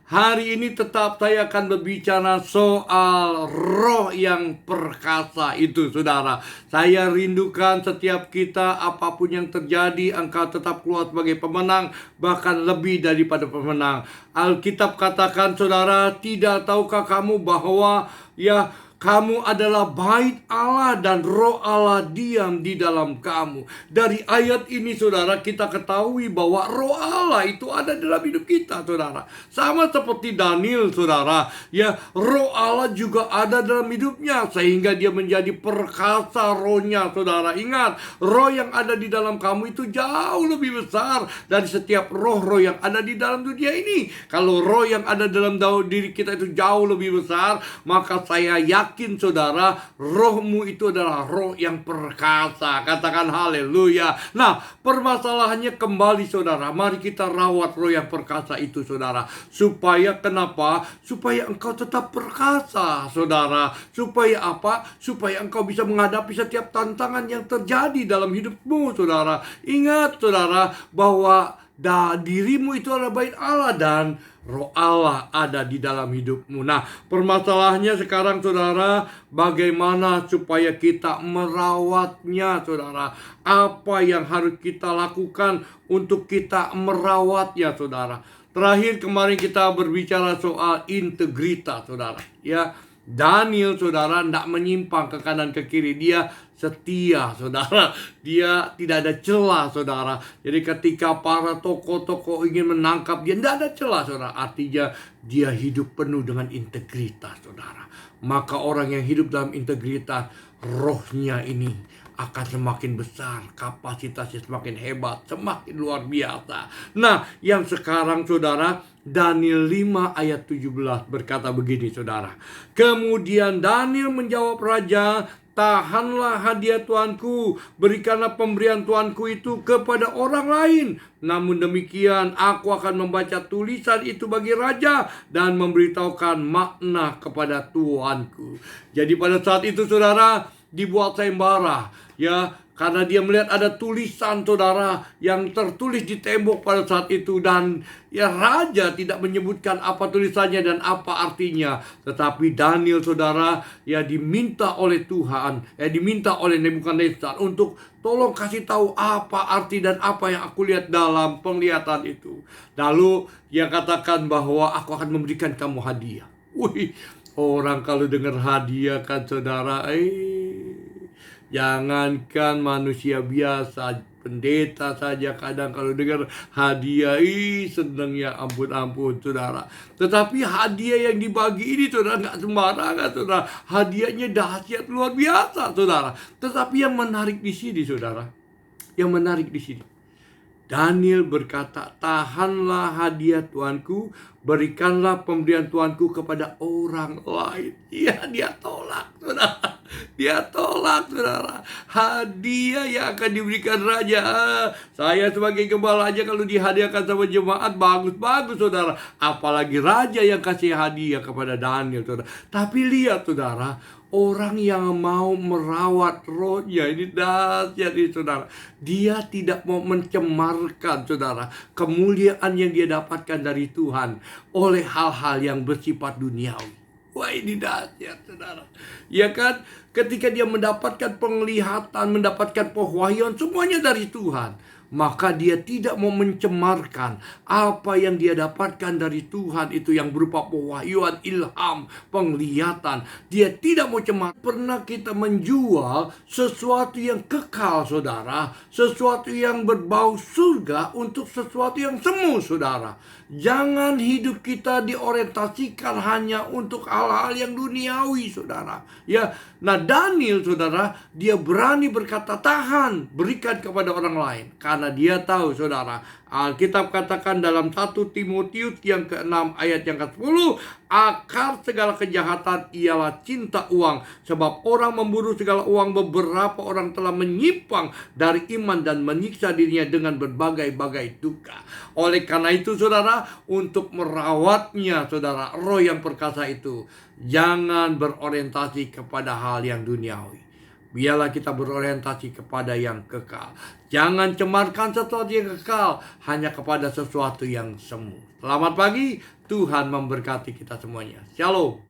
Hari ini tetap saya akan berbicara soal roh yang perkasa itu, saudara. Saya rindukan setiap kita, apapun yang terjadi, engkau tetap keluar sebagai pemenang, bahkan lebih daripada pemenang. Alkitab katakan, saudara, tidak tahukah kamu bahwa kamu adalah bait Allah dan roh Allah diam di dalam kamu. Dari ayat ini, saudara, kita ketahui bahwa roh Allah itu ada dalam hidup kita, saudara. Sama seperti Daniel, saudara. Roh Allah juga ada dalam hidupnya, sehingga dia menjadi perkasa rohnya, saudara. Ingat, roh yang ada di dalam kamu itu jauh lebih besar dari setiap roh-roh yang ada di dalam dunia ini. Kalau roh yang ada dalam diri kita itu jauh lebih besar, maka saya yakin, saudara, rohmu itu adalah roh yang perkasa. Katakan haleluya. Nah, permasalahannya kembali, saudara, mari kita rawat roh yang perkasa itu, saudara. Supaya kenapa? Supaya engkau tetap perkasa, saudara. Supaya apa? Supaya engkau bisa menghadapi setiap tantangan yang terjadi dalam hidupmu, saudara. Ingat, saudara, bahwa dirimu itu adalah bait Allah dan roh Allah ada di dalam hidupmu. Nah, permasalahannya sekarang, saudara, bagaimana supaya kita merawatnya, saudara. Apa yang harus kita lakukan untuk kita merawatnya, saudara. Terakhir kemarin kita berbicara soal integritas, saudara. Daniel, saudara, tidak menyimpang ke kanan ke kiri. Dia setia, saudara. Dia tidak ada celah, saudara. Jadi ketika para tokoh-tokoh ingin menangkap dia, tidak ada celah, saudara. Artinya dia hidup penuh dengan integritas, saudara. Maka orang yang hidup dalam integritas, rohnya ini akan semakin besar, kapasitasnya semakin hebat, semakin luar biasa. Nah, yang sekarang, saudara, Daniel 5 ayat 17 berkata begini, saudara. Kemudian Daniel menjawab raja, tahanlah hadiah Tuanku, berikanlah pemberian Tuanku itu kepada orang lain. Namun demikian, aku akan membaca tulisan itu bagi raja dan memberitahukan makna kepada Tuanku. Jadi pada saat itu, saudara, dibuat sayembara, karena dia melihat ada tulisan, saudara, yang tertulis di tembok pada saat itu. Dan raja tidak menyebutkan apa tulisannya dan apa artinya. Tetapi Daniel, saudara, diminta oleh Tuhan, diminta oleh Nebukadnezar untuk tolong kasih tahu apa arti dan apa yang aku lihat dalam penglihatan itu. Lalu dia katakan bahwa aku akan memberikan kamu hadiah. Wih, orang kalau dengar hadiah kan, saudara, jangankan manusia biasa, pendeta saja kadang kalau dengar hadiah, seneng, ya ampun, saudara. Tetapi hadiah yang dibagi ini, saudara, nggak sembarangan, saudara. Hadiahnya dahsyat luar biasa, saudara. Tetapi yang menarik di sini, saudara, Daniel berkata, tahanlah hadiah Tuanku, berikanlah pemberian Tuanku kepada orang lain. Dia tolak, saudara. Dia tolak, saudara. Hadiah yang akan diberikan raja. Saya sebagai gembala aja kalau dihadiahkan sama jemaat, bagus, saudara. Apalagi raja yang kasih hadiah kepada Daniel, saudara. Tapi lihat, saudara, orang yang mau merawat rohnya ini dahsyat, saudara. Dia tidak mau mencemarkan, saudara, kemuliaan yang dia dapatkan dari Tuhan oleh hal-hal yang bersifat duniawi. Wah, ini dahsyat, saudara. Ya kan? Ketika dia mendapatkan penglihatan, mendapatkan pewahyuan, semuanya dari Tuhan, maka dia tidak mau mencemarkan apa yang dia dapatkan dari Tuhan itu yang berupa pewahyuan, ilham, penglihatan. Dia tidak mau cemar. Pernah kita menjual sesuatu yang kekal, saudara, sesuatu yang berbau surga untuk sesuatu yang semu, saudara. Jangan hidup kita diorientasikan hanya untuk hal-hal yang duniawi, saudara. Nah, Daniel, saudara, dia berani berkata, tahan, berikan kepada orang lain. Karena dia tahu, saudara, Alkitab katakan dalam 1 Timotius yang ke-6 ayat yang ke-10, akar segala kejahatan ialah cinta uang. Sebab orang memburu segala uang, beberapa orang telah menyimpang dari iman dan menyiksa dirinya dengan berbagai-bagai duka. Oleh karena itu, saudara, untuk merawatnya, saudara, roh yang perkasa itu, jangan berorientasi kepada hal yang duniawi. Biarlah kita berorientasi kepada yang kekal. Jangan cemarkan sesuatu yang kekal hanya kepada sesuatu yang semu. Selamat pagi. Tuhan memberkati kita semuanya. Shalom.